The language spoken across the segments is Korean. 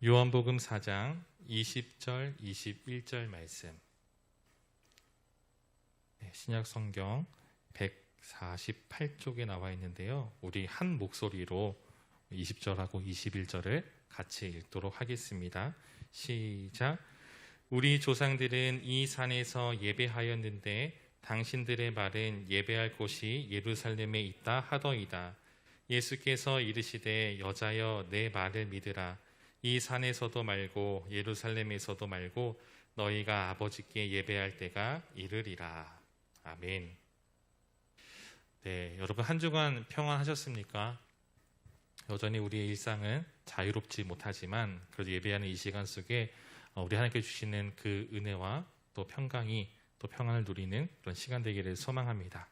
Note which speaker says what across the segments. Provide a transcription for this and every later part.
Speaker 1: 요한복음 4장 20절, 21절 말씀. 신약 성경 148쪽에 나와 있는데요. 우리 한 목소리로 20절하고 21절을 같이 읽도록 하겠습니다. 시작. 우리 조상들은 이 산에서 예배하였는데 당신들의 말은 예배할 곳이 예루살렘에 있다 하더이다. 예수께서 이르시되 여자여 내 말을 믿으라. 이 산에서도 말고 예루살렘에서도 말고 너희가 아버지께 예배할 때가 이르리라. 아멘. 네, 여러분 한 주간 평안하셨습니까? 여전히 우리의 일상은 자유롭지 못하지만 그래도 예배하는 이 시간 속에 우리 하나님께 주시는 그 은혜와 또 평강이 또 평안을 누리는 그런 시간 되기를 소망합니다.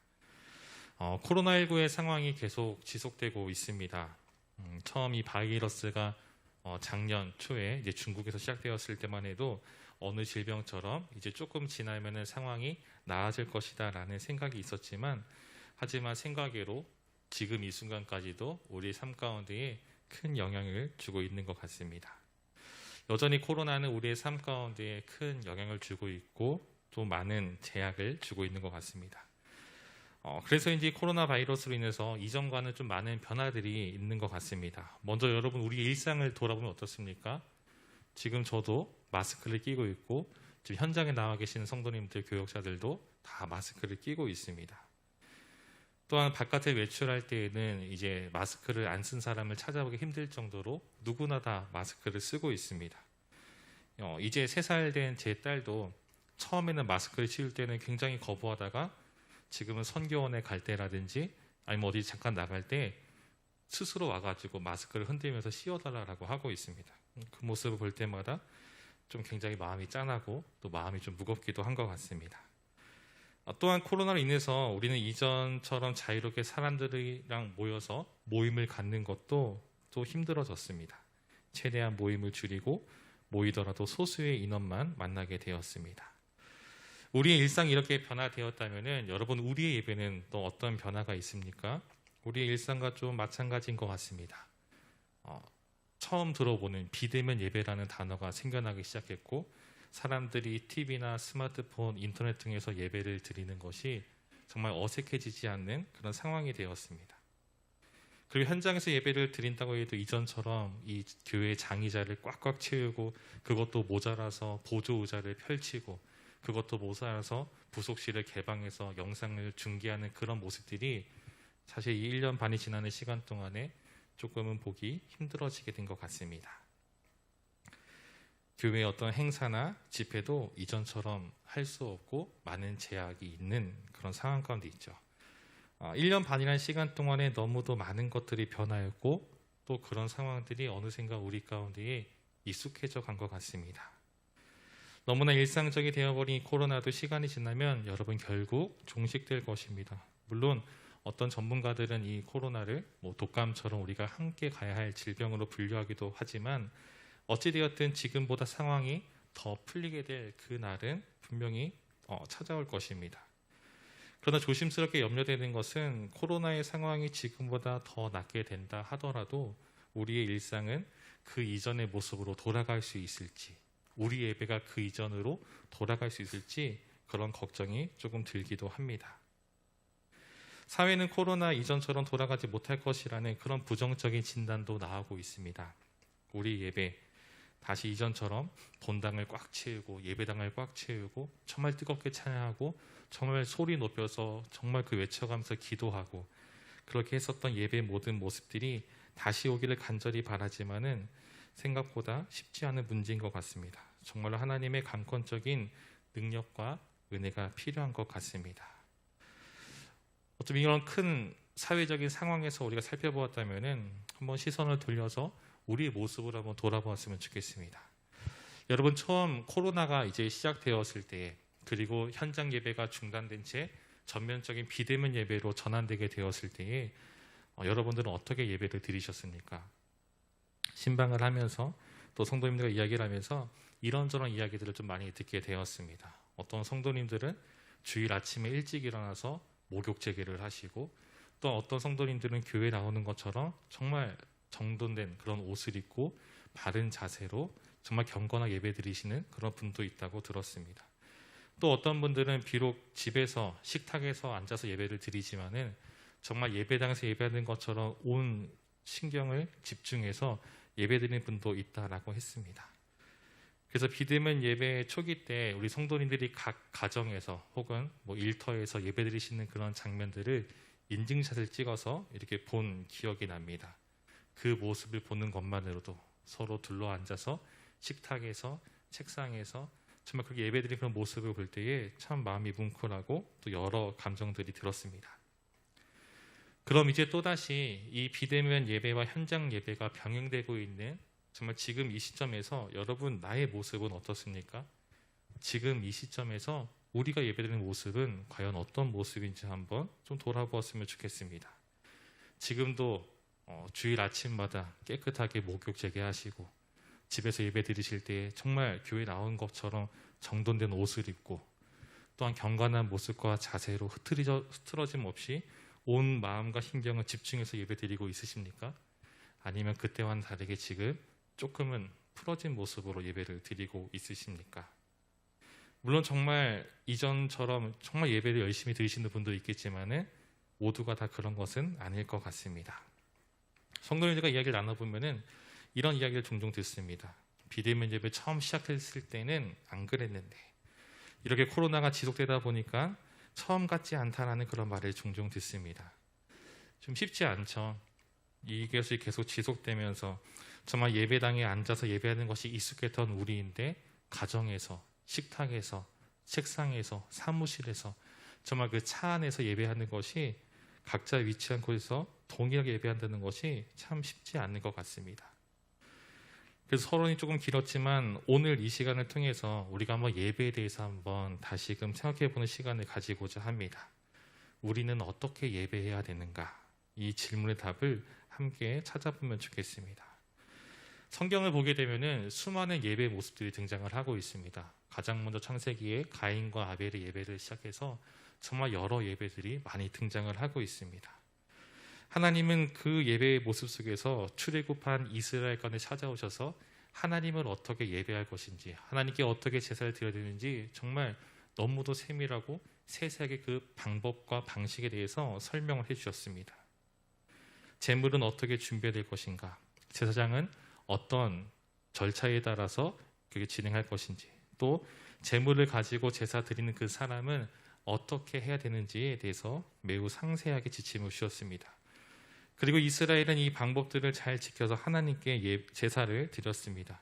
Speaker 1: 코로나19의 상황이 계속 지속되고 있습니다. 처음 이 바이러스가 작년 초에 이제 중국에서 시작되었을 때만 해도 어느 질병처럼 이제 조금 지나면은 상황이 나아질 것이다라는 생각이 있었지만, 하지만 생각외로 지금 이 순간까지도 우리 삶 가운데에 큰 영향을 주고 있는 것 같습니다. 여전히 코로나는 우리의 삶 가운데에 큰 영향을 주고 있고 또 많은 제약을 주고 있는 것 같습니다. 그래서 이제 코로나 바이러스로 인해서 이전과는 좀 많은 변화들이 있는 것 같습니다. 먼저 여러분 우리 일상을 돌아보면 어떻습니까? 지금 저도 마스크를 끼고 있고 지금 현장에 나와 계시는 성도님들, 교역자들도 다 마스크를 끼고 있습니다. 또한 바깥에 외출할 때에는 이제 마스크를 안 쓴 사람을 찾아보기 힘들 정도로 누구나 다 마스크를 쓰고 있습니다. 이제 3살 된 제 딸도 처음에는 마스크를 씌울 때는 굉장히 거부하다가 지금은 선교원에 갈 때라든지 아니면 어디 잠깐 나갈 때 스스로 와가지고 마스크를 흔들면서 씌워달라고 하고 있습니다. 그 모습을 볼 때마다 좀 굉장히 마음이 짠하고 또 마음이 좀 무겁기도 한 것 같습니다. 또한 코로나로 인해서 우리는 이전처럼 자유롭게 사람들이랑 모여서 모임을 갖는 것도 또 힘들어졌습니다. 최대한 모임을 줄이고 모이더라도 소수의 인원만 만나게 되었습니다. 우리의 일상이 이렇게 변화되었다면 여러분 우리의 예배는 또 어떤 변화가 있습니까? 우리의 일상과 좀 마찬가지인 것 같습니다. 처음 들어보는 비대면 예배라는 단어가 생겨나기 시작했고 사람들이 TV나 스마트폰, 인터넷 등에서 예배를 드리는 것이 정말 어색해지지 않는 그런 상황이 되었습니다. 그리고 현장에서 예배를 드린다고 해도 이전처럼 이 교회 장의자를 꽉꽉 채우고 그것도 모자라서 보조 의자를 펼치고 그것도 모자라서 부속실을 개방해서 영상을 중계하는 그런 모습들이 사실 이 1년 반이 지나는 시간 동안에 조금은 보기 힘들어지게 된 것 같습니다. 교회의 어떤 행사나 집회도 이전처럼 할 수 없고 많은 제약이 있는 그런 상황 가운데 있죠. 1년 반이라는 시간 동안에 너무도 많은 것들이 변화했고 또 그런 상황들이 어느샌가 우리 가운데에 익숙해져 간 것 같습니다. 너무나 일상적이 되어버린 코로나도 시간이 지나면 여러분 결국 종식될 것입니다. 물론 어떤 전문가들은 이 코로나를 독감처럼 우리가 함께 가야 할 질병으로 분류하기도 하지만 어찌되었든 지금보다 상황이 더 풀리게 될 그날은 분명히 찾아올 것입니다. 그러나 조심스럽게 염려되는 것은 코로나의 상황이 지금보다 더 낫게 된다 하더라도 우리의 일상은 그 이전의 모습으로 돌아갈 수 있을지, 우리 예배가 그 이전으로 돌아갈 수 있을지 그런 걱정이 조금 들기도 합니다. 사회는 코로나 이전처럼 돌아가지 못할 것이라는 그런 부정적인 진단도 나오고 있습니다. 우리 예배 다시 이전처럼 본당을 꽉 채우고 예배당을 꽉 채우고 정말 뜨겁게 찬양하고 정말 소리 높여서 정말 그 외쳐가면서 기도하고 그렇게 했었던 예배의 모든 모습들이 다시 오기를 간절히 바라지만은 생각보다 쉽지 않은 문제인 것 같습니다. 정말로 하나님의 강권적인 능력과 은혜가 필요한 것 같습니다. 어쩌면 이런 큰 사회적인 상황에서 우리가 살펴보았다면은 한번 시선을 돌려서 우리의 모습을 한번 돌아보았으면 좋겠습니다. 여러분 처음 코로나가 이제 시작되었을 때 그리고 현장 예배가 중단된 채 전면적인 비대면 예배로 전환되게 되었을 때에 여러분들은 어떻게 예배를 드리셨습니까? 신방을 하면서 또 성도님들과 이야기를 하면서 이런저런 이야기들을 좀 많이 듣게 되었습니다. 어떤 성도님들은 주일 아침에 일찍 일어나서 목욕 재개를 하시고 또 어떤 성도님들은 교회 나오는 것처럼 정말 정돈된 그런 옷을 입고 바른 자세로 정말 경건하게 예배 드리시는 그런 분도 있다고 들었습니다. 또 어떤 분들은 비록 집에서 식탁에서 앉아서 예배를 드리지만은 정말 예배당에서 예배하는 것처럼 온 신경을 집중해서 예배 드리는 분도 있다라고 했습니다. 그래서 비대면 예배 초기 때 우리 성도님들이 각 가정에서 혹은 뭐 일터에서 예배 드리시는 그런 장면들을 인증샷을 찍어서 이렇게 본 기억이 납니다. 그 모습을 보는 것만으로도 서로 둘러 앉아서 식탁에서 책상에서 정말 그렇게 예배드리는 그런 모습을 볼 때에 참 마음이 뭉클하고 또 여러 감정들이 들었습니다. 그럼 이제 또다시 이 비대면 예배와 현장 예배가 병행되고 있는 정말 지금 이 시점에서 여러분 나의 모습은 어떻습니까? 지금 이 시점에서 우리가 예배드리는 모습은 과연 어떤 모습인지 한번 좀 돌아보았으면 좋겠습니다. 지금도 주일 아침마다 깨끗하게 목욕 재개하시고 집에서 예배 드리실 때 정말 교회 나온 것처럼 정돈된 옷을 입고 또한 경건한 모습과 자세로 흐트러짐 없이 온 마음과 신경을 집중해서 예배 드리고 있으십니까? 아니면 그때와는 다르게 지금 조금은 풀어진 모습으로 예배를 드리고 있으십니까? 물론 정말 이전처럼 정말 예배를 열심히 드리시는 분도 있겠지만은 모두가 다 그런 것은 아닐 것 같습니다. 성도님들과 이야기를 나눠보면은 이런 이야기를 종종 듣습니다. 비대면 예배 처음 시작했을 때는 안 그랬는데 이렇게 코로나가 지속되다 보니까 처음 같지 않다라는 그런 말을 종종 듣습니다. 좀 쉽지 않죠. 이것이 계속 지속되면서 정말 예배당에 앉아서 예배하는 것이 익숙했던 우리인데 가정에서, 식탁에서, 책상에서, 사무실에서 정말 그 차 안에서 예배하는 것이 각자 위치한 곳에서 동일하게 예배한다는 것이 참 쉽지 않은 것 같습니다. 그래서 서론이 조금 길었지만 오늘 이 시간을 통해서 우리가 한번 예배에 대해서 한번 다시금 생각해보는 시간을 가지고자 합니다. 우리는 어떻게 예배해야 되는가? 이 질문의 답을 함께 찾아보면 좋겠습니다. 성경을 보게 되면은 수많은 예배 모습들이 등장을 하고 있습니다. 가장 먼저 창세기에 가인과 아벨의 예배를 시작해서 정말 여러 예배들이 많이 등장을 하고 있습니다. 하나님은 그 예배의 모습 속에서 출애굽한 이스라엘간에 찾아오셔서 하나님을 어떻게 예배할 것인지, 하나님께 어떻게 제사를 드려야 되는지 정말 너무도 세밀하고 세세하게 그 방법과 방식에 대해서 설명을 해주셨습니다. 제물은 어떻게 준비해야 될 것인가, 제사장은 어떤 절차에 따라서 그게 진행할 것인지, 또 제물을 가지고 제사 드리는 그 사람은 어떻게 해야 되는지에 대해서 매우 상세하게 지침을 주셨습니다. 그리고 이스라엘은 이 방법들을 잘 지켜서 하나님께 제사를 드렸습니다.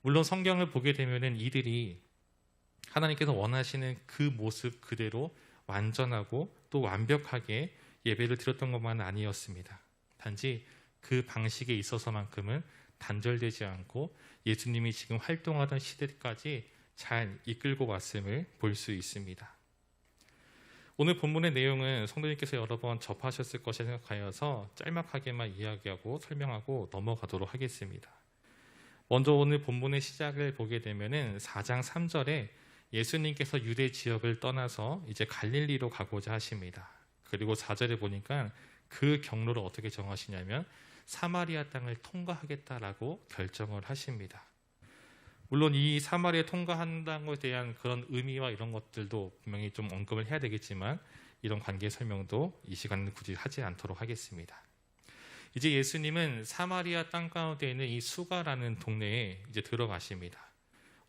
Speaker 1: 물론 성경을 보게 되면은 이들이 하나님께서 원하시는 그 모습 그대로 완전하고 또 완벽하게 예배를 드렸던 것만은 아니었습니다. 단지 그 방식에 있어서만큼은 단절되지 않고 예수님이 지금 활동하던 시대까지 잘 이끌고 왔음을 볼 수 있습니다. 오늘 본문의 내용은 성도님께서 여러 번 접하셨을 것이라 생각하여서 짤막하게만 이야기하고 설명하고 넘어가도록 하겠습니다. 먼저 오늘 본문의 시작을 보게 되면은 4장 3절에 예수님께서 유대 지역을 떠나서 이제 갈릴리로 가고자 하십니다. 그리고 4절에 보니까 그 경로를 어떻게 정하시냐면 사마리아 땅을 통과하겠다라고 결정을 하십니다. 물론 이 사마리아 통과한다는 것에 대한 그런 의미와 이런 것들도 분명히 좀 언급을 해야 되겠지만 이런 관계 설명도 이 시간은 굳이 하지 않도록 하겠습니다. 이제 예수님은 사마리아 땅 가운데 있는 이 수가라는 동네에 이제 들어가십니다.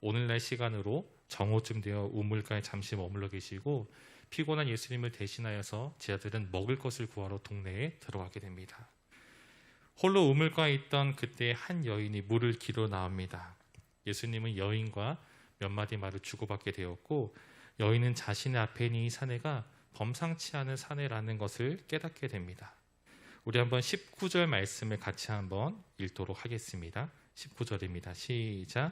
Speaker 1: 오늘날 시간으로 정오쯤 되어 우물가에 잠시 머물러 계시고 피곤한 예수님을 대신하여서 제자들은 먹을 것을 구하러 동네에 들어가게 됩니다. 홀로 우물가에 있던 그때 한 여인이 물을 기르러 나옵니다. 예수님은 여인과 몇 마디 말을 주고받게 되었고 여인은 자신의 앞에 있는 이 사내가 범상치 않은 사내라는 것을 깨닫게 됩니다. 우리 한번 19절 말씀을 같이 한번 읽도록 하겠습니다. 19절입니다. 시작.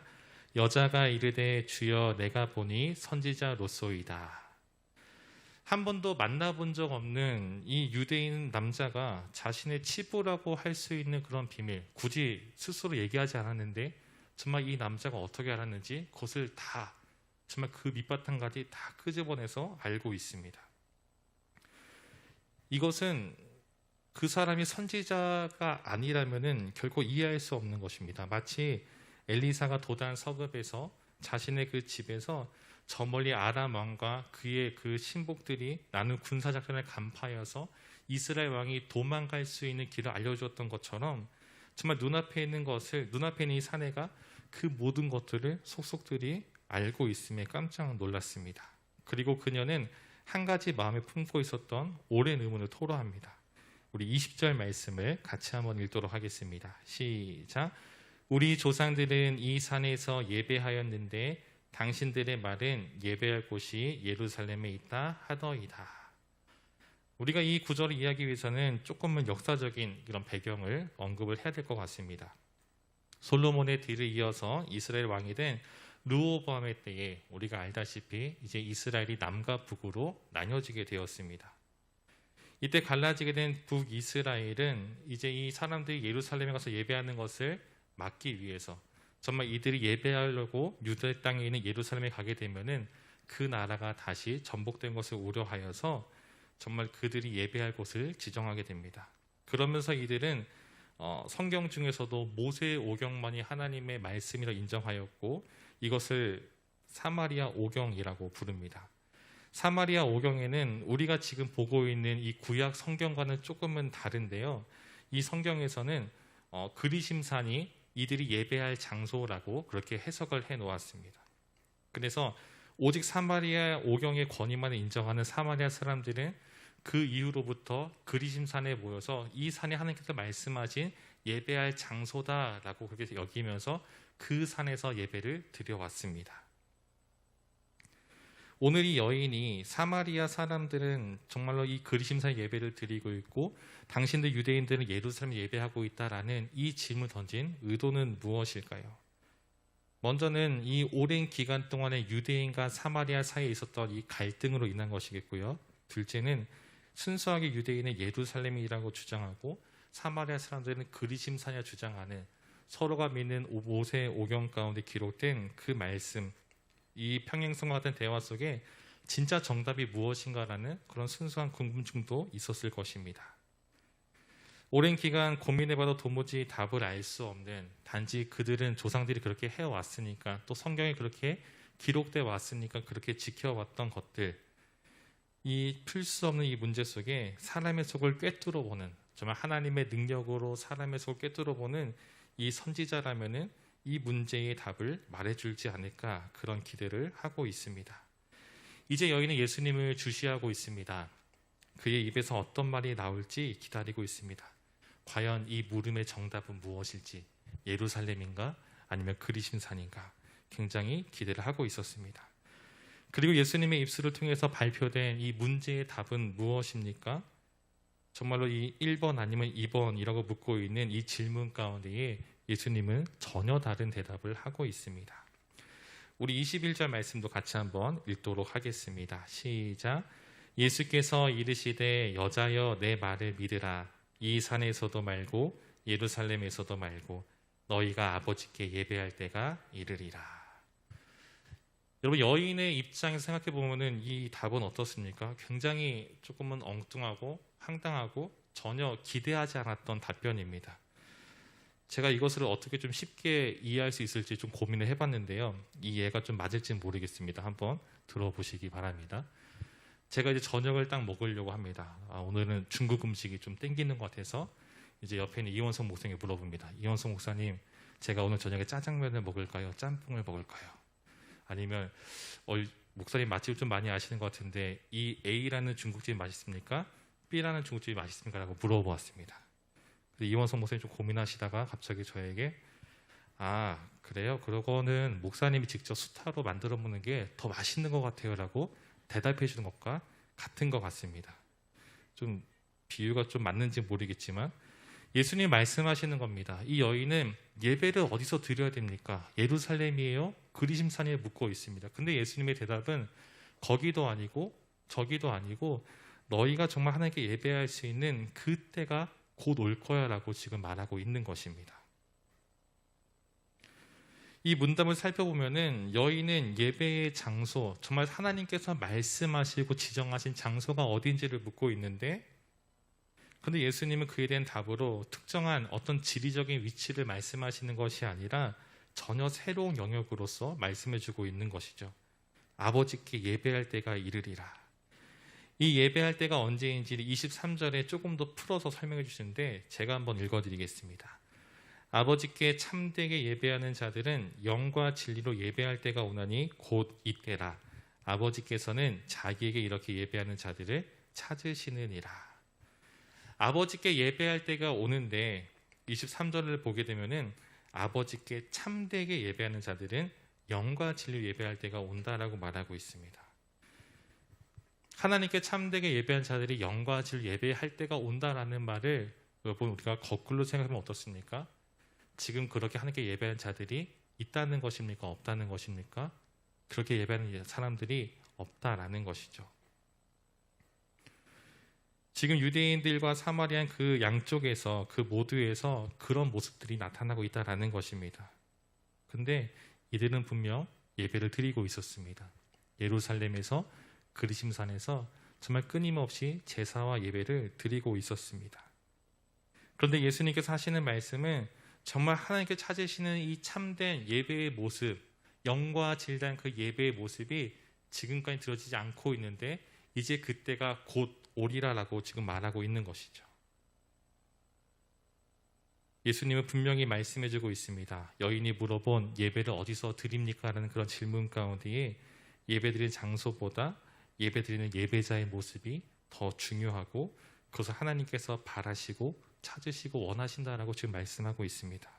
Speaker 1: 여자가 이르되 주여 내가 보니 선지자로소이다. 한 번도 만나본 적 없는 이 유대인 남자가 자신의 치부라고 할 수 있는 그런 비밀, 굳이 스스로 얘기하지 않았는데 정말 이 남자가 어떻게 알았는지 그것을 다 정말 그 밑바탕까지 다 끄집어내서 알고 있습니다. 이것은 그 사람이 선지자가 아니라면은 결코 이해할 수 없는 것입니다. 마치 엘리사가 도단 서급에서 자신의 그 집에서 저 멀리 아람 왕과 그의 그 신복들이 나눈 군사 작전을 간파하여서 이스라엘 왕이 도망갈 수 있는 길을 알려주었던 것처럼 정말 눈앞에 있는 이 사내가 그 모든 것들을 속속들이 알고 있음에 깜짝 놀랐습니다. 그리고 그녀는 한 가지 마음에 품고 있었던 오랜 의문을 토로합니다. 우리 20절 말씀을 같이 한번 읽도록 하겠습니다. 시작. 우리 조상들은 이 산에서 예배하였는데 당신들의 말은 예배할 곳이 예루살렘에 있다 하더이다. 우리가 이 구절을 이해하기 위해서는 조금은 역사적인 이런 배경을 언급을 해야 될 것 같습니다. 솔로몬의 뒤를 이어서 이스라엘 왕이 된 르호보암의 때에 우리가 알다시피 이제 이스라엘이 남과 북으로 나뉘어지게 되었습니다. 이때 갈라지게 된 북이스라엘은 이제 이 사람들이 예루살렘에 가서 예배하는 것을 막기 위해서 정말 이들이 예배하려고 유대 땅에 있는 예루살렘에 가게 되면은 그 나라가 다시 전복된 것을 우려하여서 정말 그들이 예배할 곳을 지정하게 됩니다. 그러면서 이들은 성경 중에서도 모세의 오경만이 하나님의 말씀이라 인정하였고 이것을 사마리아 오경이라고 부릅니다. 사마리아 오경에는 우리가 지금 보고 있는 이 구약 성경과는 조금은 다른데요. 이 성경에서는 그리심산이 이들이 예배할 장소라고 그렇게 해석을 해 놓았습니다. 그래서 오직 사마리아 오경의 권위만을 인정하는 사마리아 사람들은 그 이후로부터 그리심산에 모여서 이 산이 하나님께서 말씀하신 예배할 장소다라고 그렇게 여기면서 그 산에서 예배를 드려왔습니다. 오늘 이 여인이 사마리아 사람들은 정말로 이 그리심산 예배를 드리고 있고 당신들 유대인들은 예루살렘 예배하고 있다라는 이 질문을 던진 의도는 무엇일까요? 먼저는 이 오랜 기간 동안에 유대인과 사마리아 사이에 있었던 이 갈등으로 인한 것이겠고요. 둘째는 순수하게 유대인은 예루살렘이라고 주장하고 사마리아 사람들은 그리심산이라 주장하는 서로가 믿는 모세 오경 가운데 기록된 그 말씀, 이 평행선과 같은 대화 속에 진짜 정답이 무엇인가라는 그런 순수한 궁금증도 있었을 것입니다. 오랜 기간 고민해봐도 도무지 답을 알 수 없는, 단지 그들은 조상들이 그렇게 해왔으니까 또 성경에 그렇게 기록되어 왔으니까 그렇게 지켜왔던 것들, 이 풀 수 없는 이 문제 속에 사람의 속을 꿰뚫어보는, 정말 하나님의 능력으로 사람의 속을 꿰뚫어보는 이 선지자라면은 이 문제의 답을 말해줄지 않을까, 그런 기대를 하고 있습니다. 이제 여인은 예수님을 주시하고 있습니다. 그의 입에서 어떤 말이 나올지 기다리고 있습니다. 과연 이 물음의 정답은 무엇일지, 예루살렘인가 아니면 그리심산인가, 굉장히 기대를 하고 있었습니다. 그리고 예수님의 입술을 통해서 발표된 이 문제의 답은 무엇입니까? 정말로 이 1번 아니면 2번이라고 묻고 있는 이 질문 가운데에 예수님은 전혀 다른 대답을 하고 있습니다. 우리 21절 말씀도 같이 한번 읽도록 하겠습니다. 시작. 예수께서 이르시되 여자여 내 말을 믿으라. 이 산에서도 말고 예루살렘에서도 말고 너희가 아버지께 예배할 때가 이르리라. 여러분, 여인의 입장에서 생각해 보면은 이 답은 어떻습니까? 굉장히 조금은 엉뚱하고 황당하고 전혀 기대하지 않았던 답변입니다. 제가 이것을 어떻게 좀 쉽게 이해할 수 있을지 좀 고민을 해봤는데요. 이 예가 좀 맞을지는 모르겠습니다. 한번 들어보시기 바랍니다. 제가 이제 저녁을 딱 먹으려고 합니다. 오늘은 중국 음식이 좀 땡기는 것 같아서 이제 옆에 있는 이원석 목사님이 물어봅니다. 이원석 목사님, 제가 오늘 저녁에 짜장면을 먹을까요? 짬뽕을 먹을까요? 아니면 목사님 맛집을 좀 많이 아시는 것 같은데 이 A라는 중국집이 맛있습니까? B라는 중국집이 맛있습니까? 라고 물어보았습니다. 이원석 목사님 좀 고민하시다가 갑자기 저에게 그래요? 그러고는 목사님이 직접 수타로 만들어 먹는 게 더 맛있는 것 같아요 라고 대답해 주는 것과 같은 것 같습니다. 좀 비유가 좀 맞는지 모르겠지만 예수님이 말씀하시는 겁니다. 이 여인은 예배를 어디서 드려야 됩니까? 예루살렘이에요? 그리심산에 묻고 있습니다. 근데 예수님의 대답은 거기도 아니고 저기도 아니고 너희가 정말 하나님께 예배할 수 있는 그때가 곧 올 거야 라고 지금 말하고 있는 것입니다. 이 문답을 살펴보면은 여인은 예배의 장소, 정말 하나님께서 말씀하시고 지정하신 장소가 어딘지를 묻고 있는데 그런데 예수님은 그에 대한 답으로 특정한 어떤 지리적인 위치를 말씀하시는 것이 아니라 전혀 새로운 영역으로서 말씀해주고 있는 것이죠. 아버지께 예배할 때가 이르리라. 이 예배할 때가 언제인지 23절에 조금 더 풀어서 설명해 주시는데 제가 한번 읽어드리겠습니다. 아버지께 참되게 예배하는 자들은 영과 진리로 예배할 때가 오나니 곧 이때라. 아버지께서는 자기에게 이렇게 예배하는 자들을 찾으시느니라. 아버지께 예배할 때가 오는데 23절을 보게 되면은 아버지께 참되게 예배하는 자들은 영과 진리로 예배할 때가 온다라고 말하고 있습니다. 하나님께 참되게 예배한 자들이 영과 진리로 예배할 때가 온다라는 말을 여러분 우리가 거꾸로 생각하면 어떻습니까? 지금 그렇게 하나님께 예배하는 자들이 있다는 것입니까? 없다는 것입니까? 그렇게 예배하는 사람들이 없다라는 것이죠. 지금 유대인들과 사마리안 그 양쪽에서 그 모두에서 그런 모습들이 나타나고 있다라는 것입니다. 근데 이들은 분명 예배를 드리고 있었습니다. 예루살렘에서 그리심산에서 정말 끊임없이 제사와 예배를 드리고 있었습니다. 그런데 예수님께서 하시는 말씀은 정말 하나님께 찾으시는 이 참된 예배의 모습, 영과 진리한 그 예배의 모습이 지금까지 들어지지 않고 있는데 이제 그때가 곧 오리라라고 지금 말하고 있는 것이죠. 예수님은 분명히 말씀해주고 있습니다. 여인이 물어본 예배를 어디서 드립니까? 라는 그런 질문 가운데에 예배드리는 장소보다 예배드리는 예배자의 모습이 더 중요하고 그것을 하나님께서 바라시고 찾으시고 원하신다라고 지금 말씀하고 있습니다.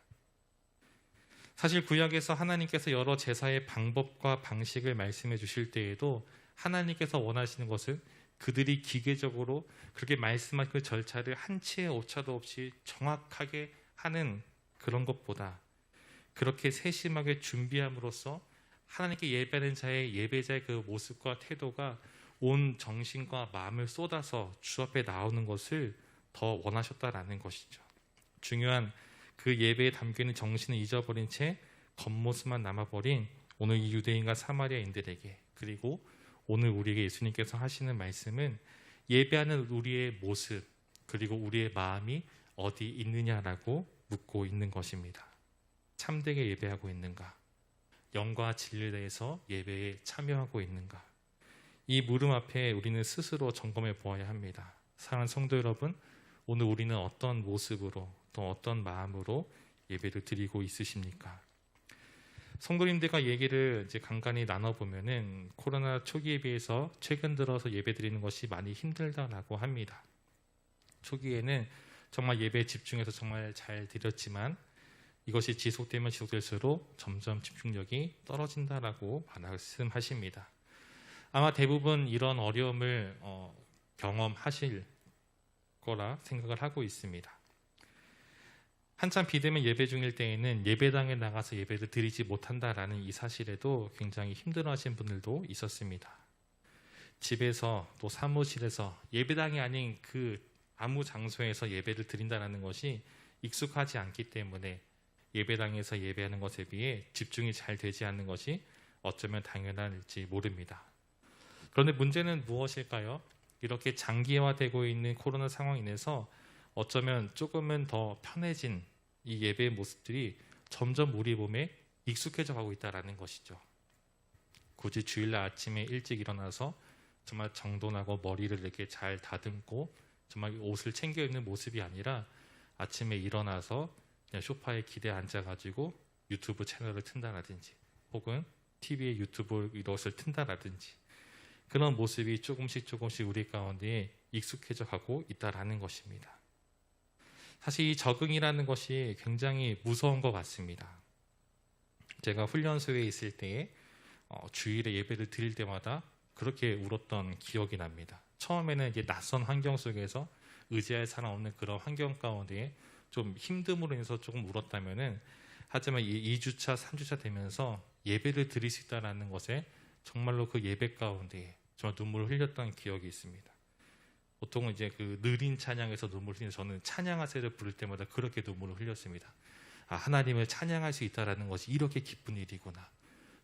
Speaker 1: 사실 구약에서 하나님께서 여러 제사의 방법과 방식을 말씀해 주실 때에도 하나님께서 원하시는 것은 그들이 기계적으로 그렇게 말씀한 그 절차를 한 치의 오차도 없이 정확하게 하는 그런 것보다 그렇게 세심하게 준비함으로써 하나님께 예배하는 자의 예배자의 그 모습과 태도가 온 정신과 마음을 쏟아서 주 앞에 나오는 것을 더 원하셨다라는 것이죠. 중요한 그 예배에 담겨있는 정신을 잊어버린 채 겉모습만 남아버린 오늘 이 유대인과 사마리아인들에게, 그리고 오늘 우리에게 예수님께서 하시는 말씀은 예배하는 우리의 모습 그리고 우리의 마음이 어디 있느냐라고 묻고 있는 것입니다. 참되게 예배하고 있는가? 영과 진리에 대해서 예배에 참여하고 있는가? 이 물음 앞에 우리는 스스로 점검해 보아야 합니다. 사랑하는 성도 여러분, 오늘 우리는 어떤 모습으로 또 어떤 마음으로 예배를 드리고 있으십니까? 성도님들과 얘기를 이제 간간히 나눠보면은 코로나 초기에 비해서 최근 들어서 예배 드리는 것이 많이 힘들다라고 합니다. 초기에는 정말 예배에 집중해서 정말 잘 드렸지만 이것이 지속되면 지속될수록 점점 집중력이 떨어진다라고 말씀하십니다. 아마 대부분 이런 어려움을 경험하실 거라 생각을 하고 있습니다. 한참 비대면 예배 중일 때에는 예배당에 나가서 예배를 드리지 못한다라는 이 사실에도 굉장히 힘들어하신 분들도 있었습니다. 집에서 또 사무실에서 예배당이 아닌 그 아무 장소에서 예배를 드린다는 것이 익숙하지 않기 때문에 예배당에서 예배하는 것에 비해 집중이 잘 되지 않는 것이 어쩌면 당연할지 모릅니다. 그런데 문제는 무엇일까요? 이렇게 장기화되고 있는 코로나 상황 인해서 어쩌면 조금은 더 편해진 이 예배의 모습들이 점점 우리 몸에 익숙해져 가고 있다는 것이죠. 굳이 주일날 아침에 일찍 일어나서 정말 정돈하고 머리를 이렇게 잘 다듬고 정말 옷을 챙겨 입는 모습이 아니라 아침에 일어나서 그냥 소파에 기대에 앉아가지고 유튜브 채널을 튼다라든지 혹은 TV에 유튜브 이것을 튼다라든지 그런 모습이 조금씩 우리 가운데 익숙해져 가고 있다라는 것입니다. 사실 이 적응이라는 것이 굉장히 무서운 것 같습니다. 제가 훈련소에 있을 때에 주일에 예배를 드릴 때마다 그렇게 울었던 기억이 납니다. 처음에는 이제 낯선 환경 속에서 의지할 사람 없는 그런 환경 가운데 좀 힘듦으로 인해서 조금 울었다면은 하지만 2주차, 3주차 되면서 예배를 드릴 수 있다는 것에 정말로 그 예배 가운데 정말 눈물을 흘렸던 기억이 있습니다. 보통은 이제 그 느린 찬양에서 눈물을 흘리는 저는 찬양하세를 부를 때마다 그렇게 눈물을 흘렸습니다. 아, 하나님을 찬양할 수 있다라는 것이 이렇게 기쁜 일이구나.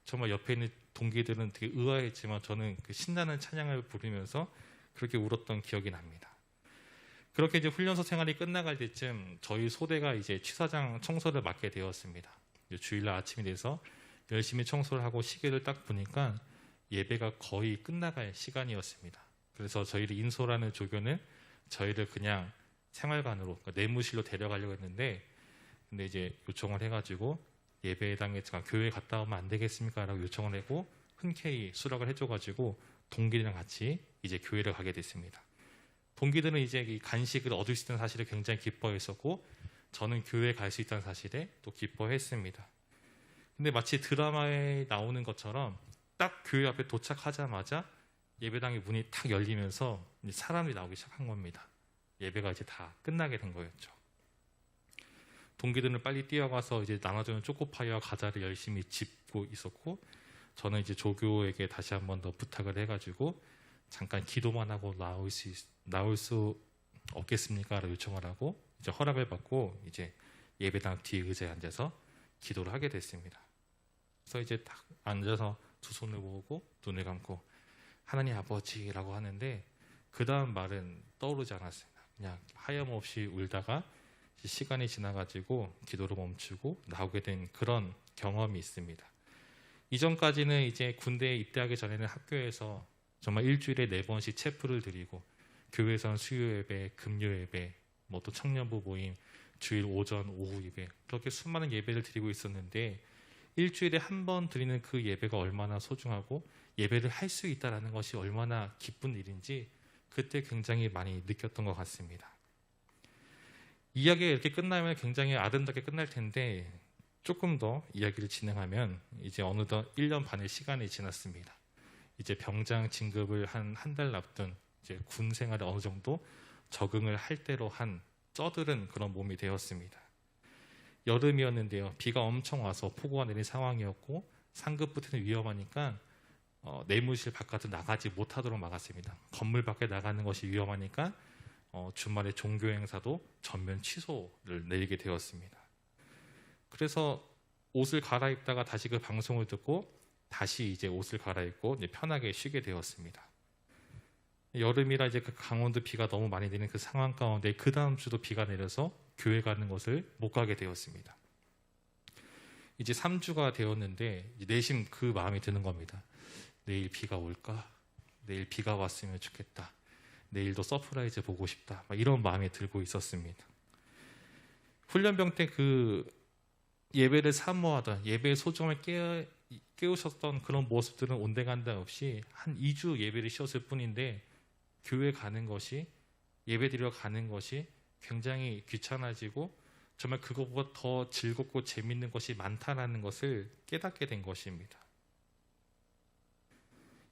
Speaker 1: 정말 옆에 있는 동기들은 되게 의아했지만 저는 그 신나는 찬양을 부르면서 그렇게 울었던 기억이 납니다. 그렇게 이제 훈련소 생활이 끝나갈 때쯤 저희 소대가 이제 취사장 청소를 맡게 되었습니다. 이제 주일날 아침이 돼서 열심히 청소를 하고 시계를 딱 보니까 예배가 거의 끝나갈 시간이었습니다. 그래서 저희를 인솔하는 조교는 저희를 그냥 생활관으로, 그러니까 내무실로 데려가려고 했는데, 근데 이제 요청을 해가지고 예배당에 교회 갔다 오면 안 되겠습니까? 라고 요청을 하고 흔쾌히 수락을 해줘가지고 동기들이랑 같이 이제 교회를 가게 됐습니다. 동기들은 이제 이 간식을 얻을 수 있다는 사실을 굉장히 기뻐했었고, 저는 교회에 갈 수 있다는 사실에 또 기뻐했습니다. 근데 마치 드라마에 나오는 것처럼 딱 교회 앞에 도착하자마자 예배당의 문이 탁 열리면서 이제 사람들이 나오기 시작한 겁니다. 예배가 이제 다 끝나게 된 거였죠. 동기들은 빨리 뛰어가서 이제 나눠주는 초코파이와 과자를 열심히 집고 있었고, 저는 이제 조교에게 다시 한 번 더 부탁을 해가지고 잠깐 기도만 하고 나올 수 없겠습니까? 라고 요청을 하고 이제 허락을 받고 이제 예배당 뒤 의자에 앉아서 기도를 하게 됐습니다. 그래서 이제 딱 앉아서 두 손을 모으고 눈을 감고 하나님 아버지라고 하는데, 그 다음 말은 떠오르지 않았습니다. 그냥 하염없이 울다가 시간이 지나가지고 기도를 멈추고 나오게 된 그런 경험이 있습니다. 이전까지는 이제 군대에 입대하기 전에는 학교에서 정말 일주일에 4번씩 체프를 드리고, 교회에서는 수요 예배, 금요 예배, 뭐 또 청년부 모임, 주일 오전, 오후 예배, 그렇게 수많은 예배를 드리고 있었는데, 일주일에 한 번 드리는 그 예배가 얼마나 소중하고 예배를 할 수 있다는 것이 얼마나 기쁜 일인지 그때 굉장히 많이 느꼈던 것 같습니다. 이야기가 이렇게 끝나면 굉장히 아름답게 끝날 텐데, 조금 더 이야기를 진행하면 이제 어느덧 1년 반의 시간이 지났습니다. 이제 병장 진급을 한 달 앞둔 이제 군 생활에 어느 정도 적응을 할 대로 한 쩌들은 그런 몸이 되었습니다. 여름이었는데요. 비가 엄청 와서 폭우가 내린 상황이었고, 상급부대는 위험하니까 내무실 바깥으로 나가지 못하도록 막았습니다. 건물 밖에 나가는 것이 위험하니까 주말에 종교 행사도 전면 취소를 내리게 되었습니다. 그래서 옷을 갈아입다가 다시 그 방송을 듣고 다시 이제 옷을 갈아입고 이제 편하게 쉬게 되었습니다. 여름이라 이제 그 강원도 비가 너무 많이 내리는 그 상황 가운데 그 다음 주도 비가 내려서 교회 가는 것을 못 가게 되었습니다. 이제 3주가 되었는데 이제 내심 그 마음이 드는 겁니다. 내일 비가 올까? 내일 비가 왔으면 좋겠다. 내일도 서프라이즈 보고 싶다. 막 이런 마음이 들고 있었습니다. 훈련병 때 그 예배를 사모하던, 예배의 소중함을 깨우셨던 그런 모습들은 온데간데 없이 한 2주 예배를 쉬었을 뿐인데, 교회 가는 것이, 예배 드리러 가는 것이 굉장히 귀찮아지고 정말 그것보다 더 즐겁고 재밌는 것이 많다는 것을 깨닫게 된 것입니다.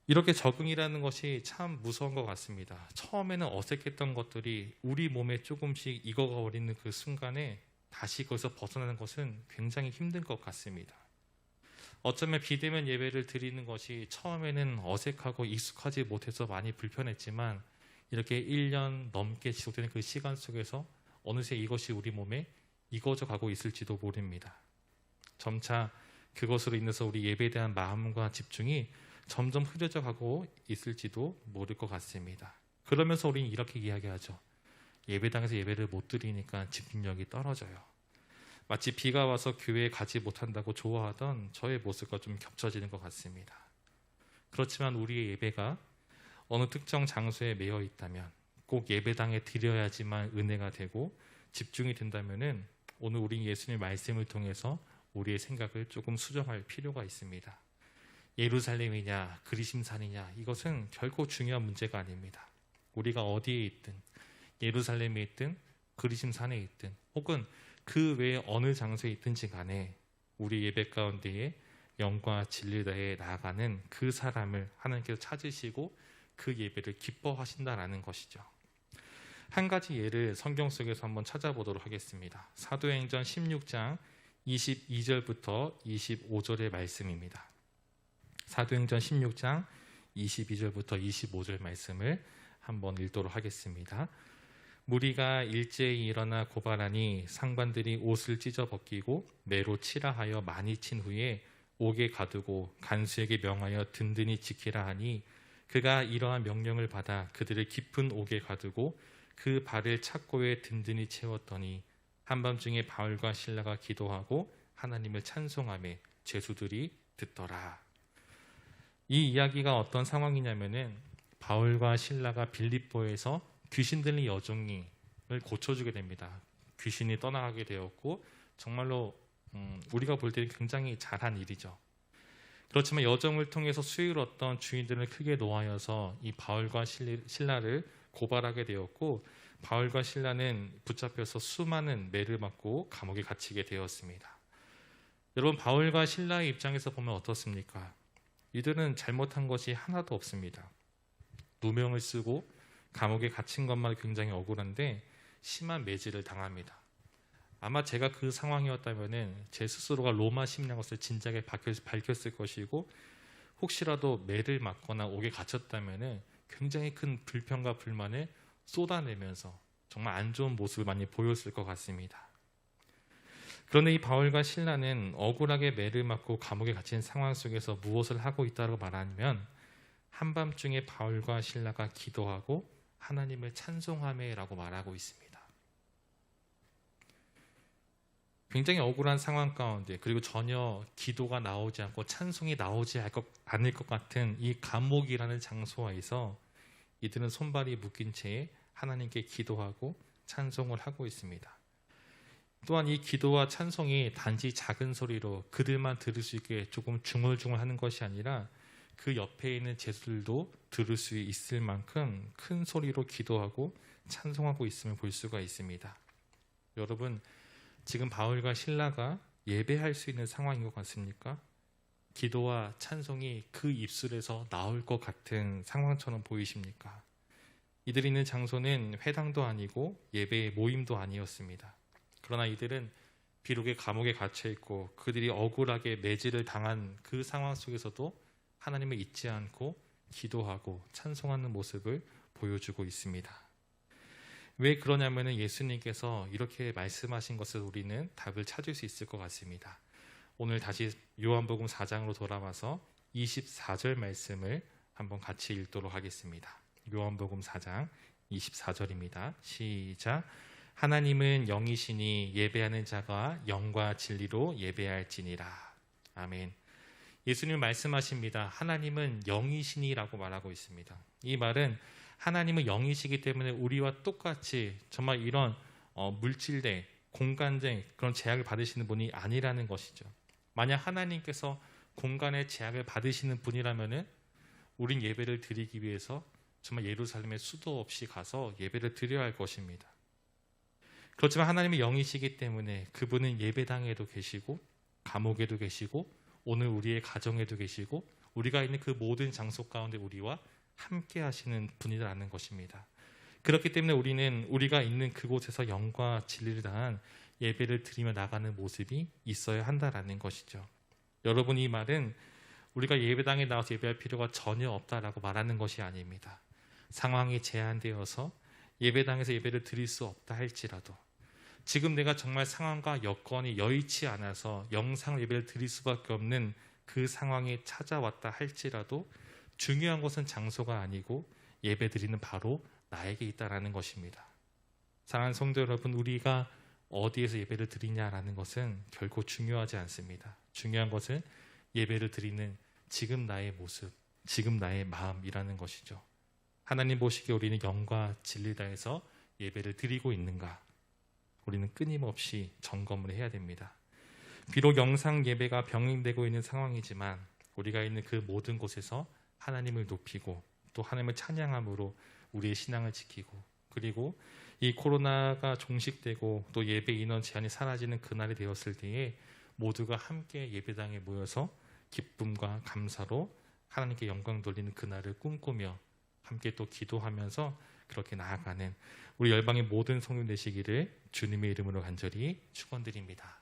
Speaker 1: 이렇게 적응이라는 것이 참 무서운 것 같습니다. 처음에는 어색했던 것들이 우리 몸에 조금씩 익어버리는 그 순간에 다시 거기서 벗어나는 것은 굉장히 힘든 것 같습니다. 어쩌면 비대면 예배를 드리는 것이 처음에는 어색하고 익숙하지 못해서 많이 불편했지만, 이렇게 1년 넘게 지속되는 그 시간 속에서 어느새 이것이 우리 몸에 익어져 가고 있을지도 모릅니다. 점차 그것으로 인해서 우리 예배에 대한 마음과 집중이 점점 흐려져 가고 있을지도 모를 것 같습니다. 그러면서 우리는 이렇게 이야기하죠. 예배당에서 예배를 못 드리니까 집중력이 떨어져요. 마치 비가 와서 교회에 가지 못한다고 좋아하던 저의 모습과 좀 겹쳐지는 것 같습니다. 그렇지만 우리의 예배가 어느 특정 장소에 매여 있다면, 꼭 예배당에 드려야지만 은혜가 되고 집중이 된다면은 오늘 우리 예수님의 말씀을 통해서 우리의 생각을 조금 수정할 필요가 있습니다. 예루살렘이냐 그리심산이냐, 이것은 결코 중요한 문제가 아닙니다. 우리가 어디에 있든, 예루살렘에 있든 그리심산에 있든 혹은 그 외에 어느 장소에 있든지 간에 우리 예배 가운데에 영과 진리를 다해 나아가는 그 사람을 하나님께서 찾으시고 그 예배를 기뻐하신다라는 것이죠. 한 가지 예를 성경 속에서 한번 찾아보도록 하겠습니다. 사도행전 16장 22절부터 25절의 말씀입니다. 사도행전 16장 22절부터 25절 말씀을 한번 읽도록 하겠습니다. 무리가 일제히 일어나 고발하니 상관들이 옷을 찢어 벗기고 매로 치라 하여 많이 친 후에 옥에 가두고 간수에게 명하여 든든히 지키라 하니, 그가 이러한 명령을 받아 그들을 깊은 옥에 가두고 그 발을 착고에 든든히 채웠더니 한밤중에 바울과 실라가 기도하고 하나님을 찬송하며 죄수들이 듣더라. 이 이야기가 어떤 상황이냐면은 바울과 실라가 빌립보에서 귀신 들린 여종을 고쳐주게 됩니다. 귀신이 떠나가게 되었고 정말로 우리가 볼 때는 굉장히 잘한 일이죠. 그렇지만 여정을 통해서 수익을 얻던 주인들을 크게 노하여서 이 바울과 실라를 고발하게 되었고 바울과 실라는 붙잡혀서 수많은 매를 맞고 감옥에 갇히게 되었습니다. 여러분, 바울과 실라의 입장에서 보면 어떻습니까? 이들은 잘못한 것이 하나도 없습니다. 누명을 쓰고 감옥에 갇힌 것만 굉장히 억울한데 심한 매질을 당합니다. 아마 제가 그 상황이었다면 제 스스로가 로마 시민인 것을 진작에 밝혔을 것이고 혹시라도 매를 맞거나 옥에 갇혔다면 굉장히 큰 불평과 불만을 쏟아내면서 정말 안 좋은 모습을 많이 보였을 것 같습니다. 그런데 이 바울과 실라는 억울하게 매를 맞고 감옥에 갇힌 상황 속에서 무엇을 하고 있다고 말하면 한밤중에 바울과 실라가 기도하고 하나님을 찬송하며라고 말하고 있습니다. 굉장히 억울한 상황 가운데 그리고 전혀 기도가 나오지 않고 찬송이 나오지 않을 것 같은 이 감옥이라는 장소에서 이들은 손발이 묶인 채 하나님께 기도하고 찬송을 하고 있습니다. 또한 이 기도와 찬송이 단지 작은 소리로 그들만 들을 수 있게 조금 중얼중얼하는 것이 아니라 그 옆에 있는 제수들도 들을 수 있을 만큼 큰 소리로 기도하고 찬송하고 있음을 볼 수가 있습니다. 여러분, 지금 바울과 실라가 예배할 수 있는 상황인 것 같습니까? 기도와 찬송이 그 입술에서 나올 것 같은 상황처럼 보이십니까? 이들이 있는 장소는 회당도 아니고 예배의 모임도 아니었습니다. 그러나 이들은 비록의 감옥에 갇혀 있고 그들이 억울하게 매질을 당한 그 상황 속에서도 하나님을 잊지 않고 기도하고 찬송하는 모습을 보여주고 있습니다. 왜 그러냐면은 예수님께서 이렇게 말씀하신 것을 우리는 답을 찾을 수 있을 것 같습니다. 오늘 다시 요한복음 4장으로 돌아와서 24절 말씀을 한번 같이 읽도록 하겠습니다. 요한복음 4장 24절입니다. 시작. 하나님은 영이시니 예배하는 자가 영과 진리로 예배할지니라. 아멘. 예수님 말씀하십니다. 하나님은 영이시니라고 말하고 있습니다. 이 말은 하나님은 영이시기 때문에 우리와 똑같이 정말 이런 물질대, 공간대 그런 제약을 받으시는 분이 아니라는 것이죠. 만약 하나님께서 공간의 제약을 받으시는 분이라면은 우린 예배를 드리기 위해서 정말 예루살렘에 수도 없이 가서 예배를 드려야 할 것입니다. 그렇지만 하나님의 영이시기 때문에 그분은 예배당에도 계시고 감옥에도 계시고 오늘 우리의 가정에도 계시고 우리가 있는 그 모든 장소 가운데 우리와 함께 하시는 분이라는 것입니다. 그렇기 때문에 우리는 우리가 있는 그곳에서 영과 진리를 다한 예배를 드리며 나가는 모습이 있어야 한다라는 것이죠. 여러분, 이 말은 우리가 예배당에 나와서 예배할 필요가 전혀 없다라고 말하는 것이 아닙니다. 상황이 제한되어서 예배당에서 예배를 드릴 수 없다 할지라도 지금 내가 정말 상황과 여건이 여의치 않아서 영상 예배를 드릴 수밖에 없는 그 상황이 찾아왔다 할지라도 중요한 것은 장소가 아니고 예배드리는 바로 나에게 있다라는 것입니다. 사랑하는 성도 여러분, 우리가 어디에서 예배를 드리냐라는 것은 결코 중요하지 않습니다. 중요한 것은 예배를 드리는 지금 나의 모습, 지금 나의 마음이라는 것이죠. 하나님 보시기에 우리는 영과 진리 다해서 예배를 드리고 있는가? 우리는 끊임없이 점검을 해야 됩니다. 비록 영상 예배가 병행되고 있는 상황이지만 우리가 있는 그 모든 곳에서 하나님을 높이고 또 하나님을 찬양함으로 우리의 신앙을 지키고 그리고 이 코로나가 종식되고 또 예배 인원 제한이 사라지는 그날이 되었을 때에 모두가 함께 예배당에 모여서 기쁨과 감사로 하나님께 영광 돌리는 그날을 꿈꾸며 함께 또 기도하면서 그렇게 나아가는 우리 열방의 모든 성도 되시기를 주님의 이름으로 간절히 축원드립니다.